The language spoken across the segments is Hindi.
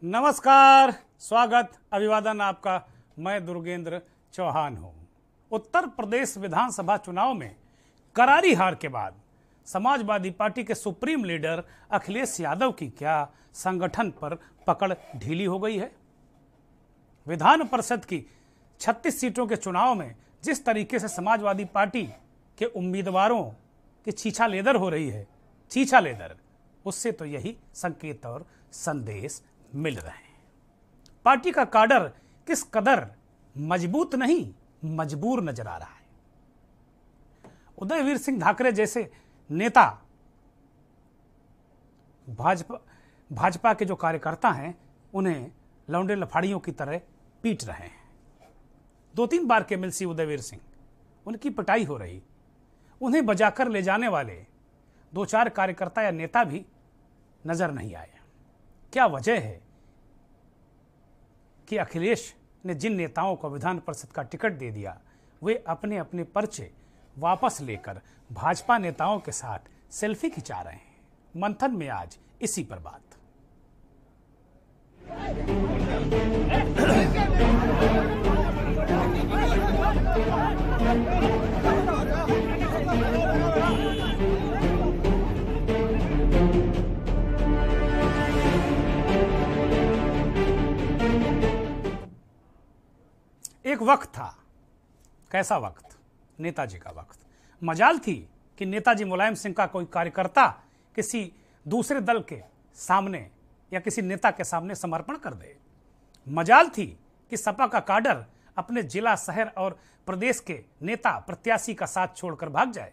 नमस्कार, स्वागत, अभिवादन आपका। मैं दुर्गेंद्र चौहान हूं। उत्तर प्रदेश विधानसभा चुनाव में करारी हार के बाद समाजवादी पार्टी के सुप्रीम लीडर अखिलेश यादव की क्या संगठन पर पकड़ ढीली हो गई है? विधान परिषद की 36 सीटों के चुनाव में जिस तरीके से समाजवादी पार्टी के उम्मीदवारों की छीछा लेदर हो रही है, छीछा लेदर, उससे तो यही संकेत और संदेश मिल रहे हैं। पार्टी का काडर किस कदर मजबूत नहीं, मजबूर नजर आ रहा है। उदयवीर सिंह ठाकरे जैसे नेता भाजपा के जो कार्यकर्ता हैं, उन्हें लौंडे लफाड़ियों की तरह पीट रहे हैं। 2-3 बार के एमएलसी उदयवीर सिंह, उनकी पिटाई हो रही। उन्हें बजाकर ले जाने वाले 2-4 कार्यकर्ता या नेता भी नजर नहीं आए। क्या वजह है कि अखिलेश ने जिन नेताओं को विधान परिषद का टिकट दे दिया, वे अपने अपने पर्चे वापस लेकर भाजपा नेताओं के साथ सेल्फी खिंचा रहे हैं? मंथन में आज इसी पर बात। एक वक्त था, कैसा वक्त? नेताजी का वक्त। मजाल थी कि नेताजी मुलायम सिंह का कोई कार्यकर्ता किसी दूसरे दल के सामने या किसी नेता के सामने समर्पण कर दे। मजाल थी कि सपा का काडर अपने जिला, शहर और प्रदेश के नेता प्रत्याशी का साथ छोड़कर भाग जाए।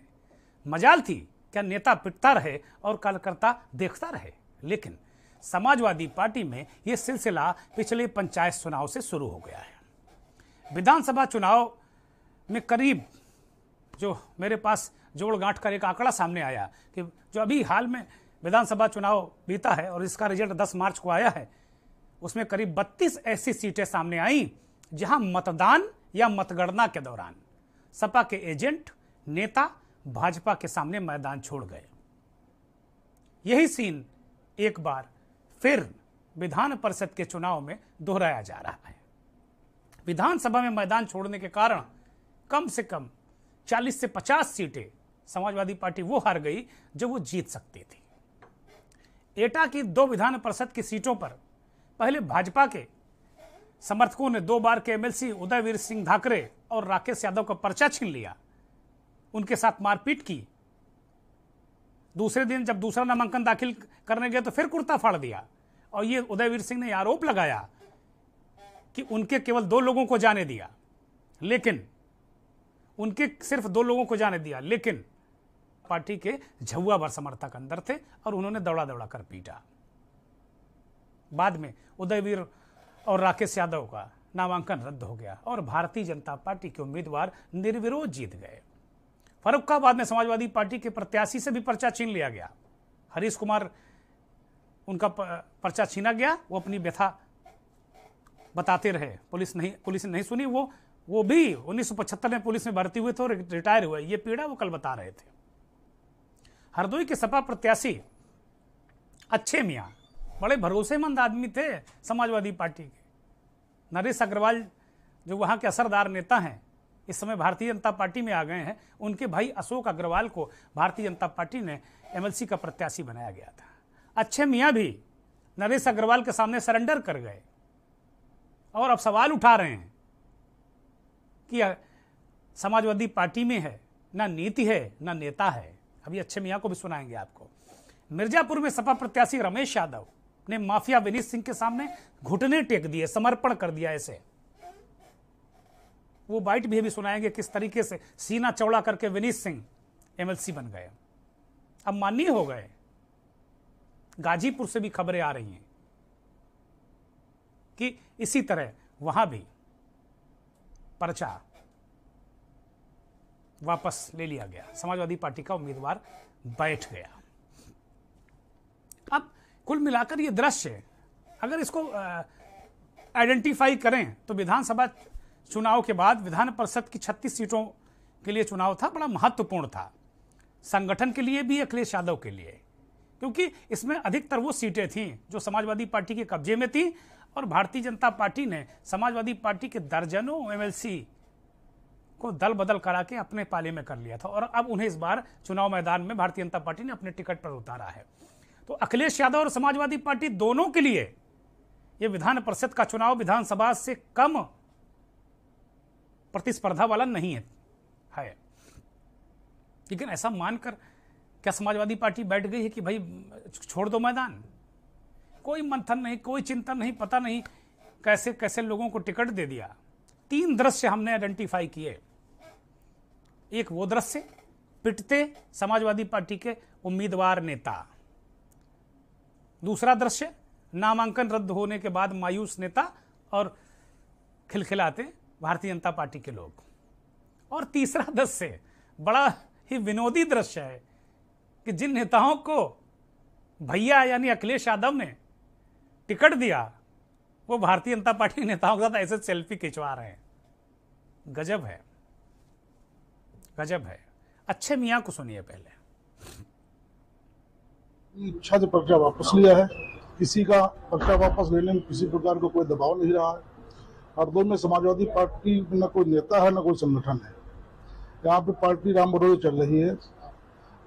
मजाल थी क्या नेता पिटता रहे और कार्यकर्ता देखता रहे। लेकिन समाजवादी पार्टी में यह सिलसिला पिछले पंचायत चुनाव से शुरू हो गया है। विधानसभा चुनाव में करीब, जो मेरे पास जोड़ गांठ कर एक आंकड़ा सामने आया कि जो अभी हाल में विधानसभा चुनाव बीता है और इसका रिजल्ट 10 मार्च को आया है, उसमें करीब 32 ऐसी सीटें सामने आई जहां मतदान या मतगणना के दौरान सपा के एजेंट नेता भाजपा के सामने मैदान छोड़ गए। यही सीन एक बार फिर विधान परिषद के चुनाव में दोहराया जा रहा है। विधानसभा में मैदान छोड़ने के कारण कम से कम 40 से 50 सीटें समाजवादी पार्टी वो हार गई जो वो जीत सकती थी। एटा की 2 विधान परिषद की सीटों पर पहले भाजपा के समर्थकों ने 2 बार के एमएलसी उदयवीर सिंह ठाकरे और राकेश यादव का पर्चा छीन लिया, उनके साथ मारपीट की। दूसरे दिन जब दूसरा नामांकन दाखिल करने गए तो फिर कुर्ता फाड़ दिया और ये उदयवीर सिंह ने आरोप लगाया कि उनके केवल 2 लोगों को जाने दिया, लेकिन उनके सिर्फ 2 लोगों को जाने दिया, लेकिन पार्टी के झुआ भर समर्थक अंदर थे और उन्होंने दौड़ा दौड़ा कर पीटा। बाद में उदयवीर और राकेश यादव का नामांकन रद्द हो गया और भारतीय जनता पार्टी के उम्मीदवार निर्विरोध जीत गए। फर्रुखाबाद में समाजवादी पार्टी के प्रत्याशी से भी पर्चा छीन लिया गया। हरीश कुमार, उनका पर्चा छीना गया। वो अपनी व्यथा बताते रहे, पुलिस ने नहीं सुनी। वो भी 1975 में पुलिस में भर्ती हुए थे और रिटायर हुए। ये पीड़ा वो कल बता रहे थे। हरदोई के सपा प्रत्याशी अच्छे मियां बड़े भरोसेमंद आदमी थे समाजवादी पार्टी के। नरेश अग्रवाल जो वहां के असरदार नेता हैं, इस समय भारतीय जनता पार्टी में आ गए हैं, उनके भाई अशोक अग्रवाल को भारतीय जनता पार्टी ने एमएलसी का प्रत्याशी बनाया गया था। अच्छे मियां भी नरेश अग्रवाल के सामने सरेंडर कर गए और अब सवाल उठा रहे हैं कि समाजवादी पार्टी में है ना नीति है ना नेता है। अभी अच्छे मियां को भी सुनाएंगे आपको। मिर्जापुर में सपा प्रत्याशी रमेश यादव ने माफिया विनीत सिंह के सामने घुटने टेक दिए, समर्पण कर दिया। ऐसे वो बाइट भी सुनाएंगे किस तरीके से सीना चौड़ा करके विनीत सिंह एमएलसी बन गए, अब माननीय हो गए। गाजीपुर से भी खबरें आ रही हैं कि इसी तरह वहां भी पर्चा वापस ले लिया गया, समाजवादी पार्टी का उम्मीदवार बैठ गया। अब कुल मिलाकर ये दृश्य अगर इसको आइडेंटिफाई करें तो विधानसभा चुनाव के बाद विधान परिषद की 36 सीटों के लिए चुनाव था, बड़ा महत्वपूर्ण था। संगठन के लिए भी, अखिलेश यादव के लिए, क्योंकि इसमें अधिकतर वो सीटें थीं जो समाजवादी पार्टी के कब्जे में थी, और भारतीय जनता पार्टी ने समाजवादी पार्टी के दर्जनों एमएलसी को दल बदल करा के अपने पाले में कर लिया था, और अब उन्हें इस बार चुनाव मैदान में भारतीय जनता पार्टी ने अपने टिकट पर उतारा है। तो अखिलेश यादव और समाजवादी पार्टी दोनों के लिए यह विधान परिषद का चुनाव विधानसभा से कम प्रतिस्पर्धा वाला नहीं है। लेकिन ऐसा मानकर क्या समाजवादी पार्टी बैठ गई है कि भाई छोड़ दो मैदान? कोई मंथन नहीं, कोई चिंतन नहीं, पता नहीं कैसे कैसे लोगों को टिकट दे दिया। 3 दृश्य हमने आइडेंटिफाई किए। एक वो दृश्य, पिटते समाजवादी पार्टी के उम्मीदवार नेता। दूसरा दृश्य, नामांकन रद्द होने के बाद मायूस नेता और खिलखिलाते भारतीय जनता पार्टी के लोग। और तीसरा दृश्य बड़ा ही विनोदी दृश्य है कि जिन नेताओं को भैया यानी अखिलेश यादव ने टिकट दिया, वो भारतीय जनता पार्टी के नेताओं के साथ ऐसे सेल्फी खिंचवा रहे हैं। गजब है, गजब है। अच्छे मियां को सुनिए पहले। इच्छा से पर्चा वापस लिया है, किसी का पर्चा वापस लेने में किसी प्रकार का कोई दबाव नहीं रहा है। हरदोई में समाजवादी पार्टी न कोई नेता है न कोई संगठन है। यहाँ पे पार्टी राम भरोसे चल रही है।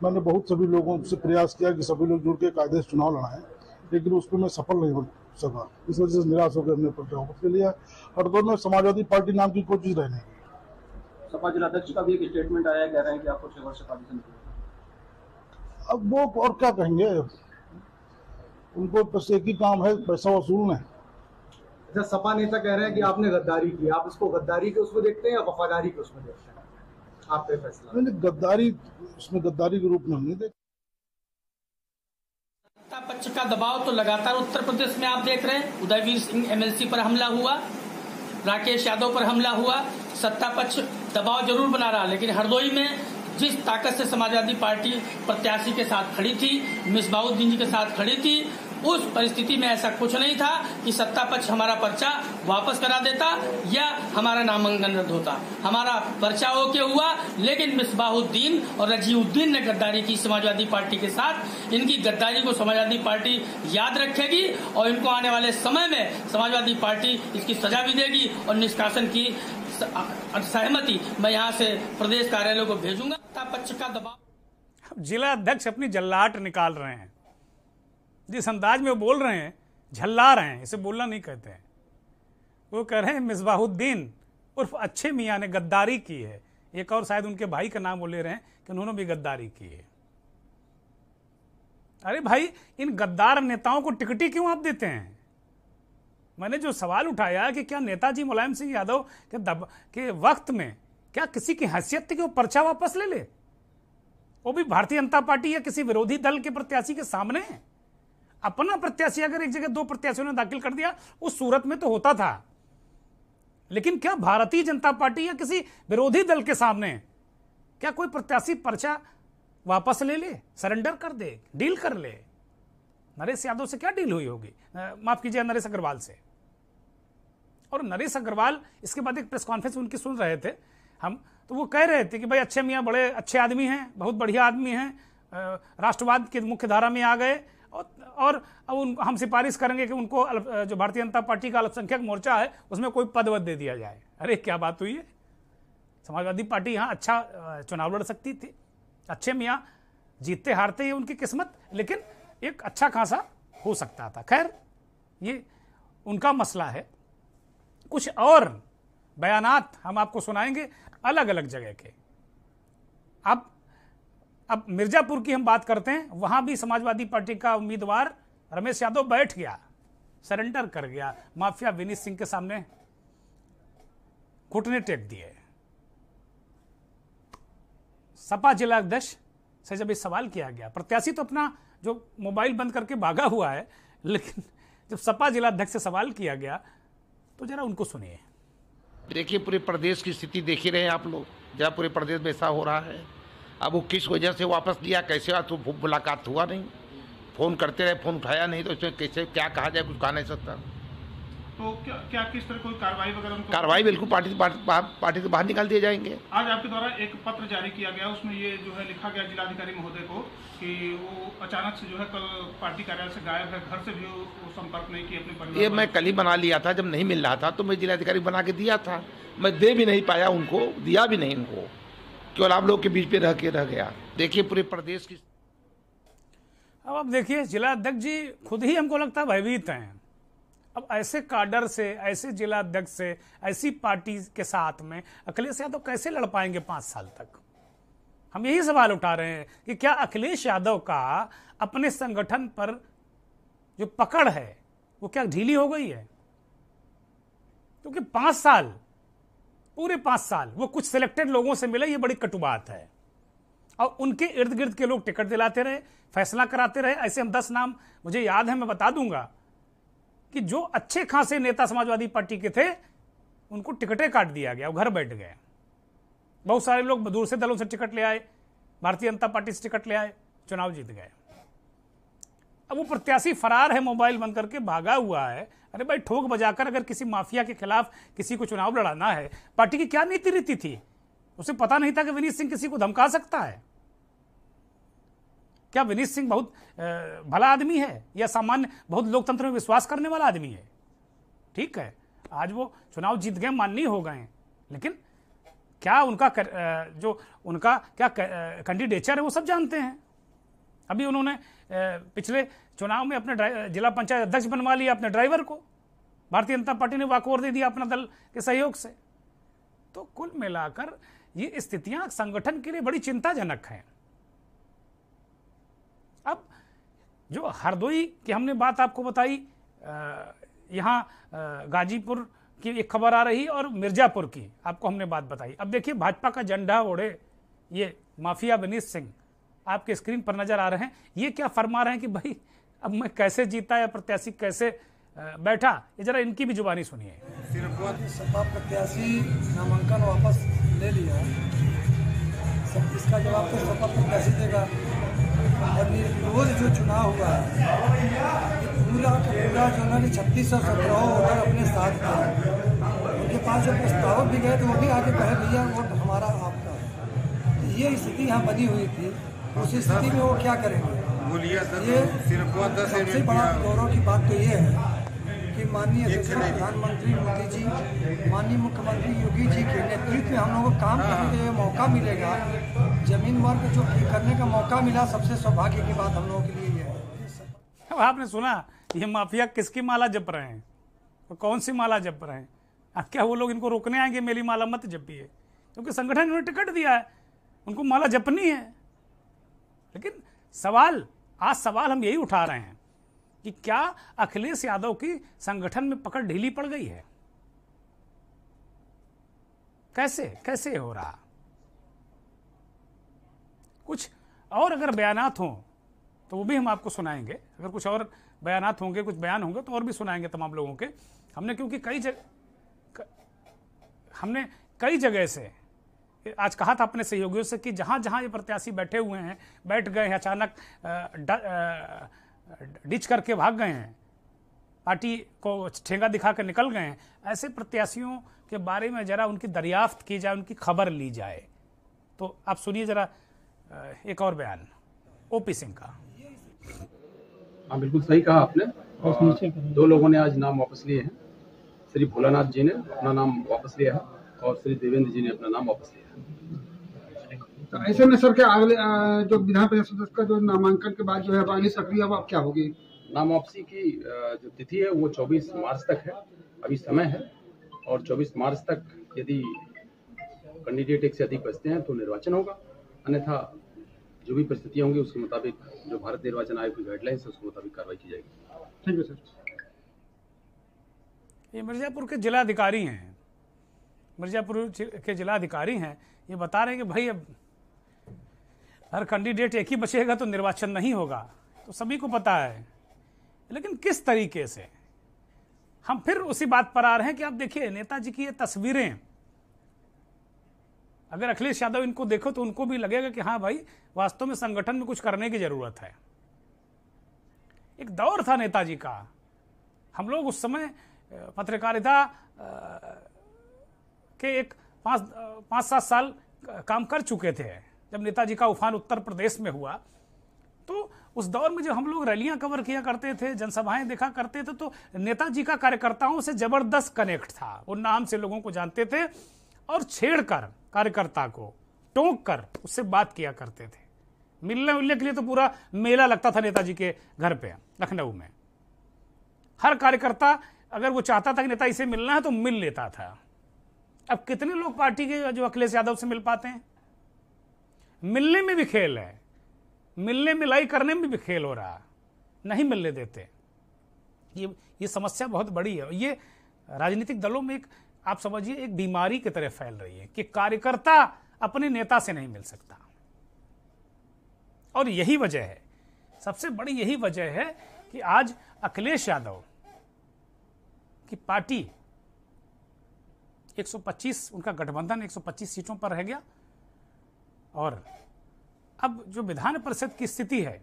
मैंने बहुत सभी लोगों से प्रयास किया कि सभी लोग जुड़ के कायदे से चुनाव लड़ाएं, लेकिन उसमें मैं सफल नहीं हो सका। इस वजह से निराश होकर हमने पर्चा वापस ले लिया। हरदोई में समाजवादी पार्टी नाम की कोई चीज रहने। सपा जिलाध्यक्ष का भी एक स्टेटमेंट आया, कह रहे हैं कि आपको 6 वर्ष पार्टीशन। अब वो और क्या कहेंगे, उनको बस एक ही काम है, पैसा वसूलना है। अच्छा, सपा नेता कह रहे हैं कि आपने गद्दारी की, आप इसको गद्दारी के उसमें देखते हैं या वफादारी के उसमें देखते हैं? आपका फैसला। मैंने गद्दारी, उसमें गद्दारी के रूप में हम नहीं देखते। सत्ता पक्ष का दबाव तो लगातार उत्तर प्रदेश में आप देख रहे हैं। उदयवीर सिंह एमएलसी पर हमला हुआ, राकेश यादव पर हमला हुआ। सत्ता पक्ष दबाव जरूर बना रहा, लेकिन हरदोई में जिस ताकत से समाजवादी पार्टी प्रत्याशी के साथ खड़ी थी, मिसबाउद्दीन जी के साथ खड़ी थी, उस परिस्थिति में ऐसा कुछ नहीं था कि सत्ता पक्ष हमारा पर्चा वापस करा देता या हमारा नामांकन रद्द होता। हमारा पर्चा ओके हुआ, लेकिन मिसबाउद्दीन और रजीउद्दीन ने गद्दारी की समाजवादी पार्टी के साथ। इनकी गद्दारी को समाजवादी पार्टी याद रखेगी और इनको आने वाले समय में समाजवादी पार्टी इसकी सजा भी देगी और निष्कासन की सहमति मैं यहाँ से प्रदेश कार्यालय को भेजूंगा। सत्ता पक्ष का दबाव। जिला अध्यक्ष अपनी जल्लाहट निकाल रहे हैं, जिस अंदाज में वो बोल रहे हैं, झल्ला रहे हैं। इसे बोलना नहीं कहते हैं। वो कह रहे हैं मिसबाहुद्दीन उर्फ अच्छे मियां ने गद्दारी की है। एक और शायद उनके भाई का नाम वो ले रहे हैं कि उन्होंने भी गद्दारी की है। अरे भाई, इन गद्दार नेताओं को टिकट क्यों आप देते हैं? मैंने जो सवाल उठाया कि क्या नेताजी मुलायम सिंह यादव के वक्त में क्या किसी की हैसियत थी कि वो पर्चा वापस ले ले, वो भी भारतीय जनता पार्टी या किसी विरोधी दल के प्रत्याशी के सामने? अपना प्रत्याशी अगर एक जगह 2 प्रत्याशियों ने दाखिल कर दिया, उस सूरत में तो होता था, लेकिन क्या भारतीय जनता पार्टी या किसी विरोधी दल के सामने क्या कोई प्रत्याशी पर्चा वापस ले ले, सरेंडर कर दे, डील कर ले? नरेश यादव से क्या डील हुई होगी, माफ कीजिए, नरेश अग्रवाल से। और नरेश अग्रवाल इसके बाद एक प्रेस कॉन्फ्रेंस उनकी सुन रहे थे हम, तो वो कह रहे थे कि भाई अच्छे मियाँ बड़े अच्छे आदमी हैं, बहुत बढ़िया आदमी हैं, राष्ट्रवाद की मुख्य धारा में आ गए, और हम सिफारिश करेंगे कि उनको जो भारतीय जनता पार्टी का अल्पसंख्यक मोर्चा है उसमें कोई पद वद दे दिया जाए। अरे क्या बात हुई है? समाजवादी पार्टी यहाँ अच्छा चुनाव लड़ सकती थी। अच्छे मियाँ जीतते हारते ही उनकी किस्मत, लेकिन एक अच्छा खासा हो सकता था। खैर, ये उनका मसला है। कुछ और बयानात हम आपको सुनाएंगे अलग अलग जगह के। अब मिर्जापुर की हम बात करते हैं। वहां भी समाजवादी पार्टी का उम्मीदवार रमेश यादव बैठ गया, सरेंडर कर गया, माफिया विनीत सिंह के सामने घुटने टेक दिए। सपा जिला अध्यक्ष से जब इस सवाल किया गया, प्रत्याशी तो अपना जो मोबाइल बंद करके भागा हुआ है, लेकिन जब सपा जिला अध्यक्ष से सवाल किया गया तो जरा उनको सुनिए। देखिए, पूरे प्रदेश की स्थिति देख ही रहे हैं आप लोग, जहाँ पूरे प्रदेश में ऐसा हो रहा है। अब वो किस वजह से वापस लिया, कैसे हुआ, तो मुलाकात हुआ नहीं, फ़ोन करते रहे, फ़ोन उठाया नहीं, तो इसमें कैसे क्या कहा जाए, कुछ कहा नहीं सकता। तो क्या किस तरह कोई कार्रवाई वगैरह उनको? कार्रवाई बिल्कुल पार्टी से बाहर निकाल दिए जाएंगे। आज आपके द्वारा एक पत्र जारी किया गया, उसमें ये जो है लिखा गया जिलाधिकारी महोदय को कि वो अचानक से जो है कल पार्टी कार्यालय से गायब है, घर से भी वो संपर्क नहीं किए अपने परिवार। ये मैं कल ही बना लिया था, जब नहीं मिल रहा था तो मैं जिलाधिकारी बना के दिया था। मैं दे भी नहीं पाया उनको, दिया भी नहीं उनको, केवल आप लोग के बीच पे रह गया। देखिए पूरे प्रदेश की। अब देखिए जिलाध्यक्ष जी खुद ही हमको लगता है भयभीत हैं। अब ऐसे काडर से, ऐसे जिलाध्यक्ष से, ऐसी पार्टी के साथ में अखिलेश यादव कैसे लड़ पाएंगे 5 साल तक? हम यही सवाल उठा रहे हैं कि क्या अखिलेश यादव का अपने संगठन पर जो पकड़ है वो क्या ढीली हो गई है? क्योंकि 5 साल, पूरे 5 साल वो कुछ सिलेक्टेड लोगों से मिले, ये बड़ी कटु बात है। और उनके इर्द गिर्द के लोग टिकट दिलाते रहे, फैसला कराते रहे। ऐसे हम 10 नाम मुझे याद है, मैं बता दूंगा कि जो अच्छे खासे नेता समाजवादी पार्टी के थे उनको टिकटें काट दिया गया, वो घर बैठ गए। बहुत सारे लोग दूर से दलों से टिकट ले आए, भारतीय जनता पार्टी से टिकट ले आए, चुनाव जीत गए। अब वो प्रत्याशी फरार है, मोबाइल बंद करके भागा हुआ है। अरे भाई, ठोक बजाकर अगर किसी माफिया के खिलाफ किसी को चुनाव लड़ाना है, पार्टी की क्या नीति रीति थी? उसे पता नहीं था कि विनीत सिंह किसी को धमका सकता है? क्या विनीत सिंह बहुत भला आदमी है या सामान्य बहुत लोकतंत्र में विश्वास करने वाला आदमी है? ठीक है, आज वो चुनाव जीत गए, माननीय हो गए, लेकिन क्या उनका जो उनका क्या कैंडिडेचर है वो सब जानते हैं। अभी उन्होंने पिछले चुनाव में अपने जिला पंचायत अध्यक्ष बनवा लिया अपने ड्राइवर को, भारतीय जनता पार्टी ने वॉकओवर दे दिया अपना दल के सहयोग से। तो कुल मिलाकर ये स्थितियां संगठन के लिए बड़ी चिंताजनक हैं। अब जो हरदोई की हमने बात आपको बताई, यहाँ गाजीपुर की एक खबर आ रही और मिर्जापुर की आपको हमने बात बताई। अब देखिए भाजपा का झंडा ओढ़े ये माफिया विनीत सिंह आपके स्क्रीन पर नजर आ रहे हैं। ये क्या फरमा रहे हैं कि भाई अब मैं कैसे जीता या प्रत्याशी कैसे बैठा, ये जरा इनकी भी जुबानी सुनिए। सपा प्रत्याशी नामांकन वापस ले लिया, सब इसका जवाब तो सपा प्रत्याशी देगा। और निर्विरोध जो चुनाव हुआ है, पूरा जो उन्होंने 3617 वोटर अपने साथ थे, उनके पास जब प्रस्ताव भी गए तो वो भी आगे कह दिया वोट हमारा आपका है। ये स्थिति यहाँ बनी हुई थी, उस स्थिति में वो क्या करेंगे? ये सबसे बड़ा गौरव की बात तो ये है कि माननीय प्रधानमंत्री मोदी जी, माननीय मुख्यमंत्री योगी जी के नेतृत्व में हम लोगों को काम करने का मौका मिलेगा, जमीन वर्ग जो करने का मौका मिला, सबसे सौभाग्य की बात हम लोगों के लिए ये है। अब आपने सुना ये माफिया किसकी माला जप रहे हैं, तो कौन सी माला जप रहे हैं? अब क्या वो लोग इनको रोकने आएंगे मेरी माला मत जपिए? क्योंकि संगठन ने टिकट दिया है, उनको माला जपनी है। लेकिन सवाल हम यही उठा रहे हैं कि क्या अखिलेश यादव की संगठन में पकड़ ढीली पड़ गई है? कैसे हो रहा? कुछ और अगर बयानात हों तो वो भी हम आपको सुनाएंगे। अगर कुछ और बयानात होंगे, कुछ बयान होंगे तो और भी सुनाएंगे तमाम लोगों के। हमने क्योंकि कई जगह से आज कहा था अपने सहयोगियों से कि जहां जहां ये प्रत्याशी बैठे हुए हैं, बैठ गए हैं, अचानक डिच करके भाग गए हैं, पार्टी को ठेंगा दिखाकर निकल गए हैं, ऐसे प्रत्याशियों के बारे में जरा उनकी दरियाफ्त की जाए, उनकी खबर ली जाए। तो आप सुनिए जरा एक और बयान ओपी सिंह का। हाँ, बिल्कुल सही कहा आपने। 2 लोगों ने आज नाम वापस लिए हैं। श्री भोलानाथ जी ने अपना नाम वापस लिया है और श्री देवेंद्र जी ने अपना नाम वापस लिया है। तो ऐसे में सर क्या अगले जो विधान परिषद सदस्य का जो नामांकन के बाद जो है अगली सक्रिय अब क्या होगी? नाम वापसी की जो तिथि है वो 24 मार्च तक है, अभी समय है। और 24 मार्च तक यदि कैंडिडेट एक से अधिक बचते हैं तो निर्वाचन होगा, अन्यथा जो भी परिस्थितियां होंगी उसके मुताबिक जो भारत निर्वाचन आयोग की गाइडलाइंस है उसके मुताबिक कार्रवाई की जाएगी। Thank you sir. ये मिर्जापुर के जिलाधिकारी हैं, मिर्जापुर के जिलाधिकारी हैं, ये बता रहे हैं कि भाई अब हर कैंडिडेट एक ही बचेगा तो निर्वाचन नहीं होगा, तो सभी को पता है। लेकिन किस तरीके से हम फिर उसी बात पर आ रहे हैं कि आप देखिए नेताजी की ये तस्वीरें, अगर अखिलेश यादव इनको देखो तो उनको भी लगेगा कि हाँ भाई वास्तव में संगठन में कुछ करने की जरूरत है। एक दौर था नेताजी का, हम लोग उस समय पत्रकारिता के एक 5-7 साल काम कर चुके थे। जब नेताजी का उफान उत्तर प्रदेश में हुआ तो उस दौर में जो हम लोग रैलियां कवर किया करते थे, जनसभाएं देखा करते थे, तो नेताजी का कार्यकर्ताओं से जबरदस्त कनेक्ट था। वो नाम से लोगों को जानते थे और छेड़कर कार्यकर्ता को टोंक कर उससे बात किया करते थे। मिलने उलने के लिए तो पूरा मेला लगता था नेताजी के घर पे लखनऊ में। हर कार्यकर्ता अगर वो चाहता था कि नेताजी से मिलना है तो मिल लेता था। अब कितने लोग पार्टी के जो अखिलेश यादव से मिल पाते हैं? मिलने में भी खेल है, मिलने मिलाई करने में भी खेल हो रहा, नहीं मिलने देते। ये समस्या बहुत बड़ी है। ये राजनीतिक दलों में एक, आप समझिए, एक बीमारी की तरह फैल रही है कि कार्यकर्ता अपने नेता से नहीं मिल सकता। और यही वजह है, सबसे बड़ी यही वजह है कि आज अखिलेश यादव की पार्टी 125, उनका गठबंधन 125 सीटों पर रह गया। और अब जो विधान परिषद की स्थिति है,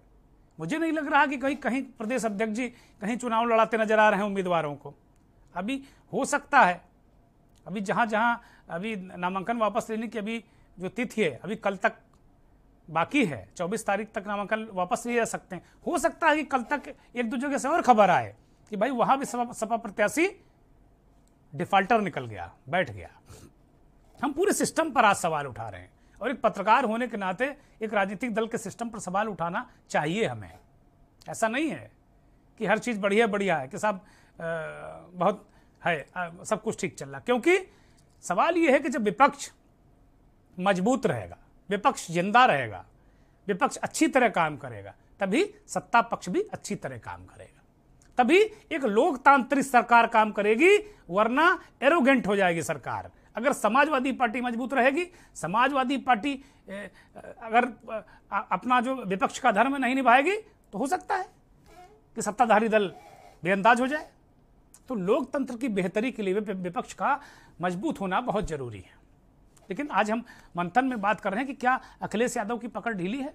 मुझे नहीं लग रहा कि कहीं प्रदेश अध्यक्ष जी कहीं चुनाव लड़ाते नजर आ रहे हैं उम्मीदवारों को। अभी हो सकता है, अभी जहां अभी नामांकन वापस लेने की अभी जो तिथि है, अभी कल तक बाकी है, 24 तारीख तक नामांकन वापस लिए जा सकते हैं। हो सकता है कि कल तक एक दो जगह से और खबर आए कि भाई वहां भी सपा प्रत्याशी डिफाल्टर निकल गया, बैठ गया। हम पूरे सिस्टम पर आज सवाल उठा रहे हैं और एक पत्रकार होने के नाते एक राजनीतिक दल के सिस्टम पर सवाल उठाना चाहिए हमें। ऐसा नहीं है कि हर चीज बढ़िया है कि सब बहुत है, सब कुछ ठीक चल रहा। क्योंकि सवाल यह है कि जब विपक्ष मजबूत रहेगा, विपक्ष जिंदा रहेगा, विपक्ष अच्छी तरह काम करेगा, तभी सत्ता पक्ष भी अच्छी तरह काम करेगा, तभी एक लोकतांत्रिक सरकार काम करेगी। वरना एरोगेंट हो जाएगी सरकार। अगर समाजवादी पार्टी मजबूत रहेगी, समाजवादी पार्टी अगर अपना जो विपक्ष का धर्म नहीं निभाएगी, तो हो सकता है कि सत्ताधारी दल बेअंदाज हो जाए। तो लोकतंत्र की बेहतरी के लिए विपक्ष का मजबूत होना बहुत जरूरी है। लेकिन आज हम मंथन में बात कर रहे हैं कि क्या अखिलेश यादव की पकड़ ढीली है?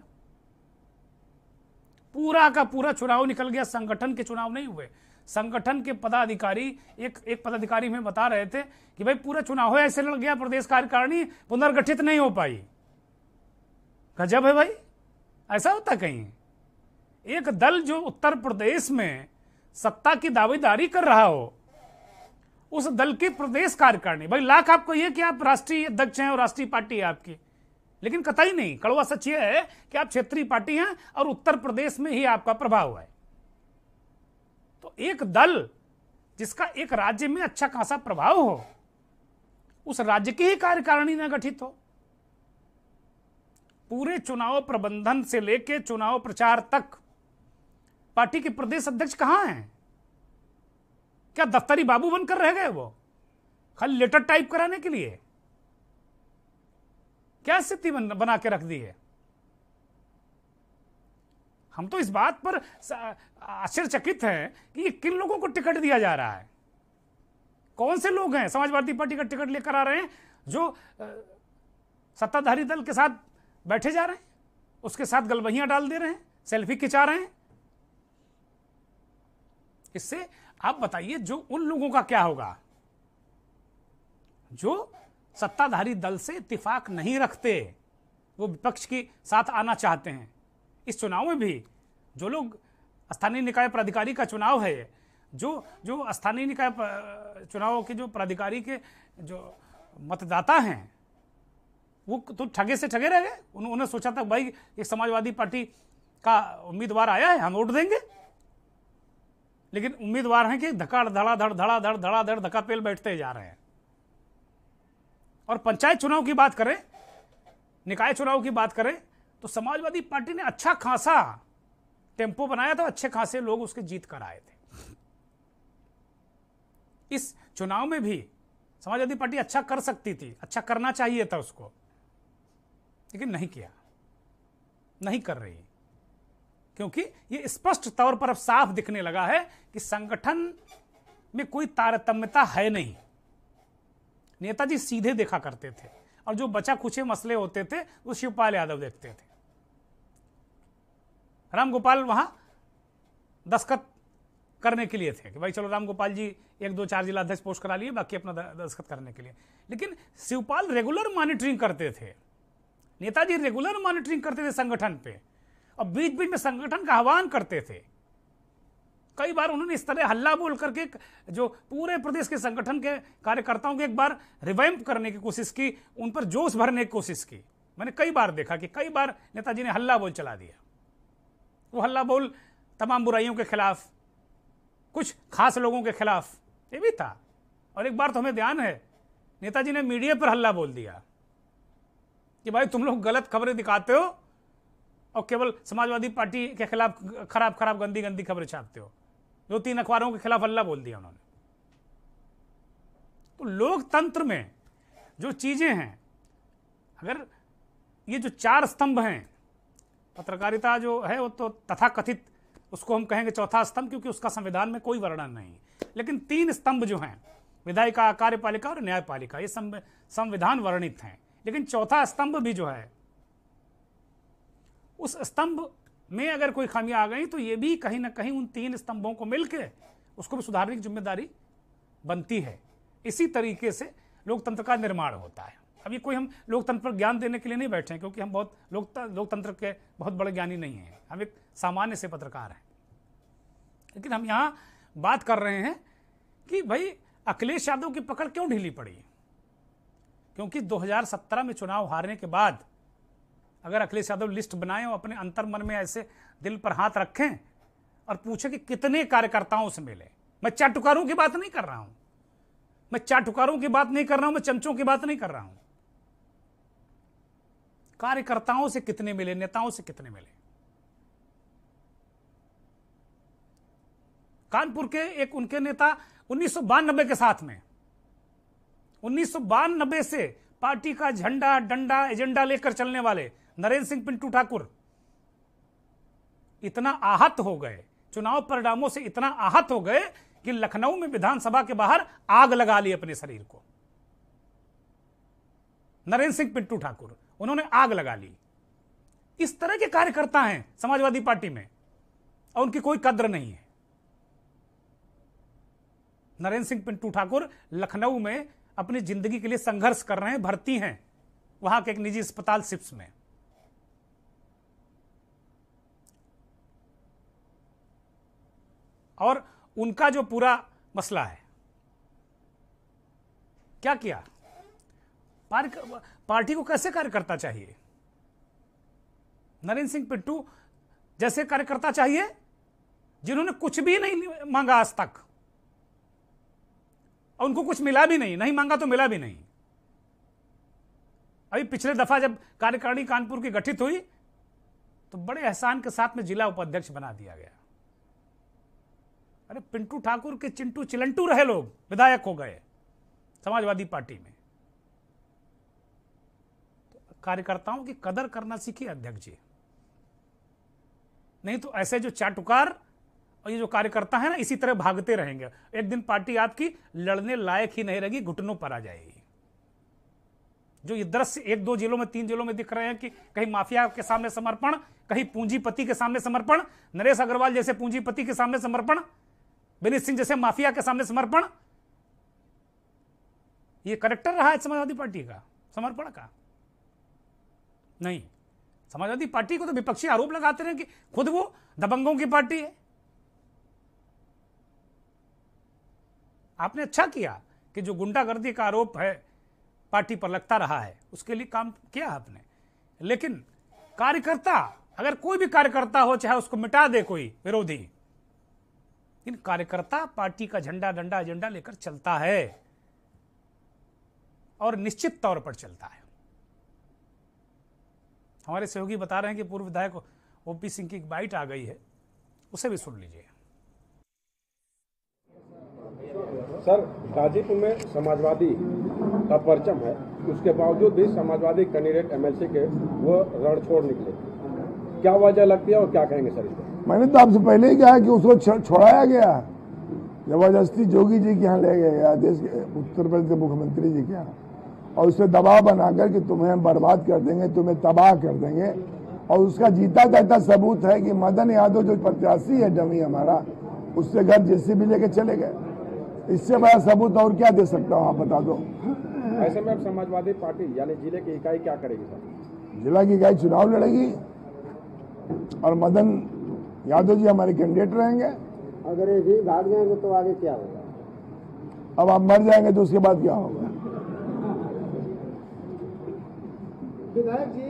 पूरा का पूरा चुनाव निकल गया, संगठन के चुनाव नहीं हुए। संगठन के पदाधिकारी, एक पदाधिकारी में बता रहे थे कि भाई पूरा चुनाव है, ऐसे लड़ गया, प्रदेश कार्यकारिणी पुनर्गठित नहीं हो पाई। गजब है भाई, ऐसा होता कहीं? एक दल जो उत्तर प्रदेश में सत्ता की दावेदारी कर रहा हो, उस दल की प्रदेश कार्यकारिणी, भाई लाख आपको यह कि आप राष्ट्रीय अध्यक्ष हैं और राष्ट्रीय पार्टी है आपकी, लेकिन कतई नहीं। कड़वा सच यह है कि आप क्षेत्रीय पार्टी हैं और उत्तर प्रदेश में ही आपका प्रभाव है। तो एक दल जिसका एक राज्य में अच्छा खासा प्रभाव हो, उस राज्य की ही कार्यकारिणी न गठित हो। पूरे चुनाव प्रबंधन से लेकर चुनाव प्रचार तक पार्टी के प्रदेश अध्यक्ष कहां हैं? क्या दफ्तरी बाबू बनकर रह गए वो, खाली लेटर टाइप कराने के लिए? क्या स्थिति बना के रख दी है? हम तो इस बात पर आश्चर्यचकित हैं कि ये किन लोगों को टिकट दिया जा रहा है। कौन से लोग हैं समाजवादी पार्टी का टिकट लेकर आ रहे हैं जो सत्ताधारी दल के साथ बैठे जा रहे हैं, उसके साथ गलबहियां डाल दे रहे हैं, सेल्फी खिंचा रहे हैं। इससे आप बताइए जो उन लोगों का क्या होगा जो सत्ताधारी दल से इत्तेफाक नहीं रखते, वो विपक्ष के साथ आना चाहते हैं। इस चुनाव में भी जो लोग, स्थानीय निकाय प्राधिकारी का चुनाव है, जो स्थानीय निकाय चुनाव के जो प्राधिकारी के जो मतदाता हैं, वो तो ठगे से ठगे रह गए। उन्होंने सोचा था भाई एक समाजवादी पार्टी का उम्मीदवार आया है, हम वोट देंगे, लेकिन उम्मीदवार हैं कि धड़ाधड़ धक्का पेल बैठते जा रहे हैं। और पंचायत चुनाव की बात करें, निकाय चुनाव की बात करें, तो समाजवादी पार्टी ने अच्छा खासा टेम्पो बनाया था, अच्छे खासे लोग उसके जीत कर आए थे। इस चुनाव में भी समाजवादी पार्टी अच्छा कर सकती थी, अच्छा करना चाहिए था उसको, लेकिन नहीं किया, नहीं कर रही, क्योंकि ये स्पष्ट तौर पर अब साफ दिखने लगा है कि संगठन में कोई तारतम्यता है नहीं। नेताजी सीधे देखा करते थे और जो बचा खुचे मसले होते थे वो शिवपाल यादव देखते थे। राम गोपाल वहां दस्तखत करने के लिए थे कि भाई चलो रामगोपाल जी 1-2-4 जिला अध्यक्ष पोस्ट करा लिए, बाकी अपना दस्तखत करने के लिए। लेकिन शिवपाल रेगुलर मॉनिटरिंग करते थे, नेताजी रेगुलर मॉनिटरिंग करते थे संगठन पे, और बीच बीच में संगठन का आह्वान करते थे। कई बार उन्होंने इस तरह हल्ला बोल करके जो पूरे प्रदेश के संगठन के कार्यकर्ताओं के एक बार रिवाइम्प करने की कोशिश की, उन पर जोश भरने की कोशिश की। मैंने कई बार देखा कि कई बार नेताजी ने हल्ला बोल चला दिया। वो हल्ला बोल तमाम बुराइयों के खिलाफ, कुछ खास लोगों के खिलाफ ये भी था। और एक बार तो हमें ध्यान है, नेताजी ने मीडिया पर हल्ला बोल दिया कि भाई तुम लोग गलत खबरें दिखाते हो और केवल समाजवादी पार्टी के खिलाफ खराब खराब गंदी गंदी खबरें छापते हो। 2-3 अखबारों के खिलाफ हल्ला बोल दिया उन्होंने। तो लोकतंत्र में जो चीजें हैं, अगर ये जो 4 स्तंभ हैं, पत्रकारिता जो है वो तो तथाकथित उसको हम कहेंगे चौथा स्तंभ, क्योंकि उसका संविधान में कोई वर्णन नहीं। लेकिन 3 स्तंभ जो हैं, विधायिका, कार्यपालिका और न्यायपालिका, ये संविधान वर्णित हैं। लेकिन चौथा स्तंभ भी जो है, उस स्तंभ में अगर कोई खामियां आ गई तो ये भी कहीं ना कहीं उन 3 स्तंभों को मिलके उसको भी सुधारने की जिम्मेदारी बनती है। इसी तरीके से लोकतंत्र का निर्माण होता है। अब ये कोई हम लोकतंत्र पर ज्ञान देने के लिए नहीं बैठे हैं, क्योंकि हम बहुत लोकतंत्र के बहुत बड़े ज्ञानी नहीं हैं, हम एक सामान्य से पत्रकार हैं। लेकिन हम यहाँ बात कर रहे हैं कि भाई अखिलेश यादव की पकड़ क्यों ढीली पड़ी। क्योंकि 2017 में चुनाव हारने के बाद अगर अखिलेश यादव लिस्ट बनाएं और अपने अंतर्मन में ऐसे दिल पर हाथ रखें और पूछे कि कितने कार्यकर्ताओं से मिले, मैं चाटुकारों की बात नहीं कर रहा हूं, मैं चाटुकारों की बात नहीं कर रहा हूं, मैं चमचों की बात नहीं कर रहा हूं, कार्यकर्ताओं से कितने मिले, नेताओं से कितने मिले। कानपुर के एक उनके नेता 1992 के साथ में 1992 से पार्टी का झंडा डंडा एजेंडा लेकर चलने वाले नरेंद्र सिंह पिंटू ठाकुर इतना आहत हो गए, चुनाव परिणामों से इतना आहत हो गए कि लखनऊ में विधानसभा के बाहर आग लगा ली अपने शरीर को। नरेंद्र सिंह पिंटू ठाकुर, उन्होंने आग लगा ली। इस तरह के कार्यकर्ता हैं समाजवादी पार्टी में और उनकी कोई कद्र नहीं है। नरेंद्र सिंह पिंटू ठाकुर लखनऊ में अपनी जिंदगी के लिए संघर्ष कर रहे हैं, भर्ती हैं वहां के एक निजी अस्पताल सिप्स में। और उनका जो पूरा मसला है, क्या किया, पार्टी को कैसे कार्यकर्ता चाहिए। नरेंद्र सिंह पिंटू जैसे कार्यकर्ता चाहिए जिन्होंने कुछ भी नहीं मांगा आज तक और उनको कुछ मिला भी नहीं मांगा तो मिला भी नहीं। अभी पिछले दफा जब कार्यकारिणी कानपुर की गठित हुई तो बड़े एहसान के साथ में जिला उपाध्यक्ष बना दिया गया। अरे पिंटू ठाकुर के चिंटू चिलंटू रहे लोग, विधायक हो गए समाजवादी पार्टी में। तो कार्यकर्ताओं की कदर करना सीखिए अध्यक्ष जी, नहीं तो ऐसे जो चाटुकार और ये जो कार्यकर्ता है ना, इसी तरह भागते रहेंगे। एक दिन पार्टी आपकी लड़ने लायक ही नहीं रहेगी, घुटनों पर आ जाएगी। जो ये दृश्य 1-2 जिलों में 3 जिलों में दिख रहे हैं कि कहीं माफिया के सामने समर्पण, कहीं पूंजीपति के सामने समर्पण, नरेश अग्रवाल जैसे पूंजीपति के सामने समर्पण, विनीत सिंह जैसे माफिया के सामने समर्पण, ये करेक्टर रहा है समाजवादी पार्टी का समर्पण का? नहीं। समाजवादी पार्टी को तो विपक्षी आरोप लगाते रहे कि खुद वो दबंगों की पार्टी है। आपने अच्छा किया कि जो गुंडागर्दी का आरोप है पार्टी पर लगता रहा है, उसके लिए काम किया आपने। लेकिन कार्यकर्ता, अगर कोई भी कार्यकर्ता हो, चाहे उसको मिटा दे कोई विरोधी, लेकिन कार्यकर्ता पार्टी का झंडा डंडा एजेंडा लेकर चलता है और निश्चित तौर पर चलता है। हमारे सहयोगी बता रहे हैं कि पूर्व विधायक ओपी सिंह की एक बाइट आ गई है, उसे भी सुन लीजिए। सर, गाजीपुर में समाजवादी का परचम है, उसके बावजूद भी समाजवादी कैंडिडेट एमएलसी के वो रण छोड़ निकले, क्या वजह लगती है और क्या कहेंगे सर इस पर? मैंने तो आपसे पहले ही कहा कि उसको छोड़ाया गया जबरदस्ती, जोगी जी के यहाँ ले गया, देश के उत्तर प्रदेश के मुख्यमंत्री जी के यहाँ, और उससे दबाव बनाकर कि तुम्हें बर्बाद कर देंगे, तुम्हें तबाह कर देंगे। और उसका जीता जाता सबूत है कि मदन यादव जो प्रत्याशी है डमी हमारा, उससे घर जेसीबी लेके चले गए। इससे बड़ा सबूत और क्या दे सकता हूँ, आप बता दो। ऐसे में अब समाजवादी पार्टी यानी जिले की इकाई क्या करेगी सर? जिला की इकाई चुनाव लड़ेगी और मदन यादव जी हमारे कैंडिडेट रहेंगे। अगर ये जी भाग जाएंगे तो आगे क्या होगा? अब आप मर जाएंगे तो उसके बाद क्या होगा? विधायक जी,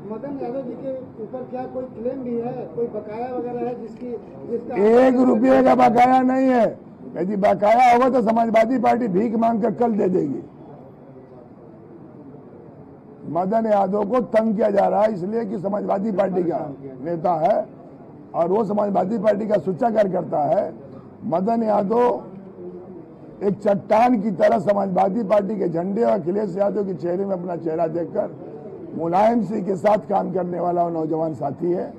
मदन यादव जी के ऊपर क्या कोई क्लेम भी है, कोई बकाया वगैरह है जिसका 1 रुपये का बकाया नहीं है। यदि बकाया होगा तो समाजवादी पार्टी भीख मांगकर कल दे देगी। मदन यादव को तंग किया जा रहा है इसलिए कि समाजवादी पार्टी का नेता है और वो समाजवादी पार्टी का सुच्चा कार्यकर्ता है। मदन यादव एक चट्टान की तरह समाजवादी पार्टी के झंडे और अखिलेश यादव के चेहरे में अपना चेहरा देखकर मुलायम सिंह के साथ काम करने वाला वो नौजवान साथी है,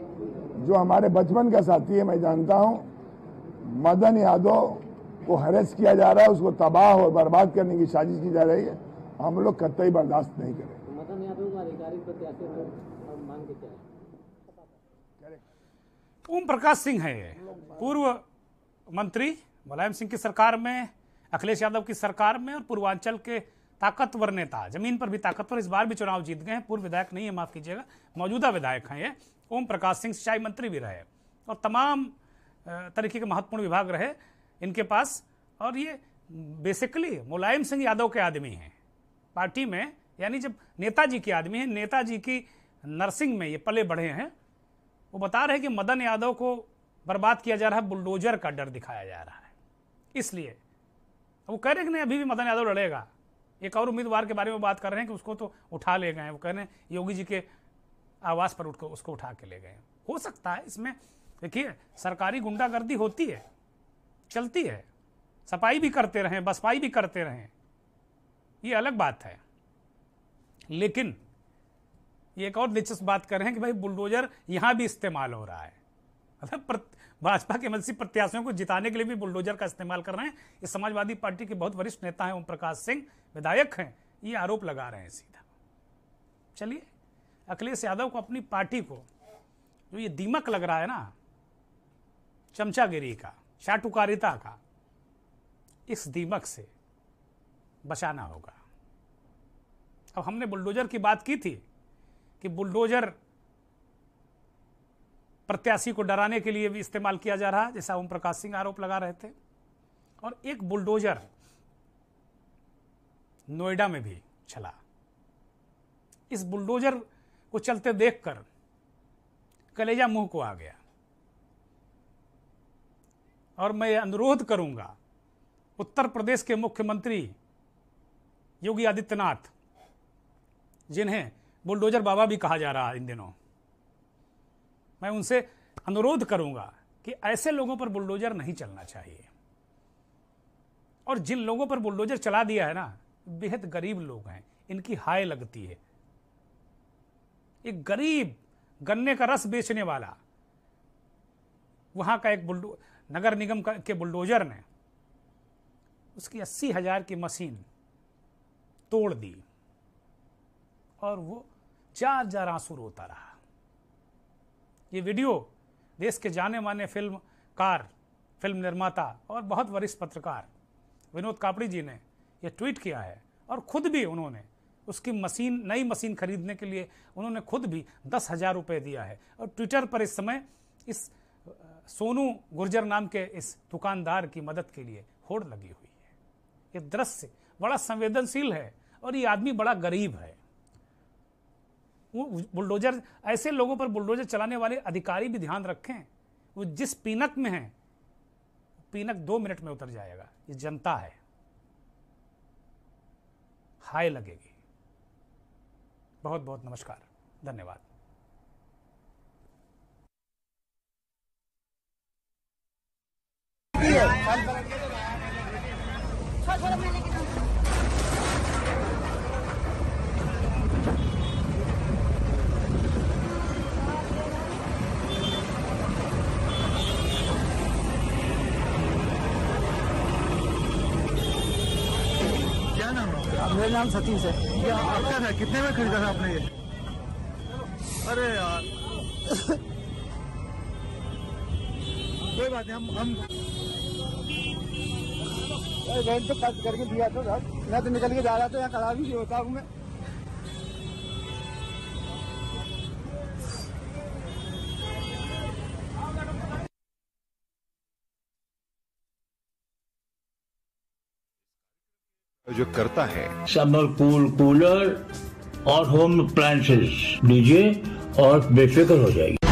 जो हमारे बचपन का साथी है। मैं जानता हूं मदन यादव को हरेस किया जा रहा है, उसको तबाह और बर्बाद करने की साजिश की जा रही है। हम लोग कतई बर्दाश्त नहीं करेंगे। मदन यादव को आधिकारिक प्रत्याशी मांग के क्या? ओम प्रकाश सिंह है, पूर्व मंत्री मुलायम सिंह की सरकार में, अखिलेश यादव की सरकार में, और पूर्वांचल के ताकतवर नेता, जमीन पर भी ताकतवर, इस बार भी चुनाव जीत गए हैं। पूर्व विधायक नहीं है, माफ कीजिएगा, मौजूदा विधायक हैं ये। ओम प्रकाश सिंह सिंचाई मंत्री भी रहे और तमाम तरीके के महत्वपूर्ण विभाग रहे इनके पास। और ये बेसिकली मुलायम सिंह यादव के आदमी हैं पार्टी में, यानी जब नेताजी के आदमी हैं, नेताजी की नर्सिंग में ये पले बढ़े हैं। वो बता रहे हैं कि मदन यादव को बर्बाद किया जा रहा है, बुलडोजर का डर दिखाया जा रहा है। इसलिए वो कह रहे हैं कि नहीं, अभी भी मदन यादव लड़ेगा। एक और उम्मीदवार के बारे में बात कर रहे हैं कि उसको तो उठा ले गए। वो कह रहे हैं योगी जी के आवास पर उसको उठा के ले गए। हो सकता है इसमें, देखिए, सरकारी गुंडागर्दी होती है, चलती है, सफाई भी करते रहें, बसपाई भी करते रहें, ये अलग बात है। लेकिन ये एक और दिलचस्प बात कर रहे हैं कि भाई बुलडोजर यहां भी इस्तेमाल हो रहा है। मतलब भाजपा के एमएलसी प्रत्याशियों को जिताने के लिए भी बुलडोजर का इस्तेमाल कर रहे हैं। ये समाजवादी पार्टी के बहुत वरिष्ठ नेता हैं, ओम प्रकाश सिंह विधायक हैं, ये आरोप लगा रहे हैं सीधा। चलिए, अखिलेश यादव को अपनी पार्टी को जो ये दीमक लग रहा है ना, चमचागिरी का, चाटुकारिता का, इस दीमक से बचाना होगा। अब हमने बुलडोजर की बात की थी कि बुलडोजर प्रत्याशी को डराने के लिए भी इस्तेमाल किया जा रहा है, जैसा ओम प्रकाश सिंह आरोप लगा रहे थे। और एक बुलडोजर नोएडा में भी चला। इस बुलडोजर को चलते देखकर कलेजा मुंह को आ गया। और मैं अनुरोध करूंगा उत्तर प्रदेश के मुख्यमंत्री योगी आदित्यनाथ, जिन्हें बुलडोजर बाबा भी कहा जा रहा है इन दिनों, मैं उनसे अनुरोध करूंगा कि ऐसे लोगों पर बुलडोजर नहीं चलना चाहिए। और जिन लोगों पर बुलडोजर चला दिया है ना, बेहद गरीब लोग हैं, इनकी हाय लगती है। एक गरीब गन्ने का रस बेचने वाला, वहां का एक नगर निगम के बुलडोजर ने उसकी 80,000 की मशीन तोड़ दी और वो जार जार आंसू रोता रहा। ये वीडियो देश के जाने माने फिल्मकार, फिल्म निर्माता और बहुत वरिष्ठ पत्रकार विनोद कापड़ी जी ने यह ट्वीट किया है। और खुद भी उन्होंने उसकी मशीन, नई मशीन खरीदने के लिए उन्होंने खुद भी 10,000 रुपये दिया है। और ट्विटर पर इस समय इस सोनू गुर्जर नाम के इस दुकानदार की मदद के लिए होड़ लगी हुई है। ये दृश्य बड़ा संवेदनशील है और ये आदमी बड़ा गरीब है। वो बुलडोजर, ऐसे लोगों पर बुलडोजर चलाने वाले अधिकारी भी ध्यान रखें, वो जिस पीनक में है, पीनक 2 मिनट में उतर जाएगा। ये जनता है, हाय लगेगी। बहुत बहुत नमस्कार, धन्यवाद। मेरा नाम सतीश है। ये आपका था, कितने में खरीदा था आपने ये? अरे यार, कोई बात नहीं, हम रेंट तो कट करके दिया तो सर, मैं तो निकल के जा रहा था, यहाँ खड़ा भी होता हूँ मैं। जो करता है समर कूलर और होम अप्लायंसेस लीजिए और बेफिक्र हो जाएगी।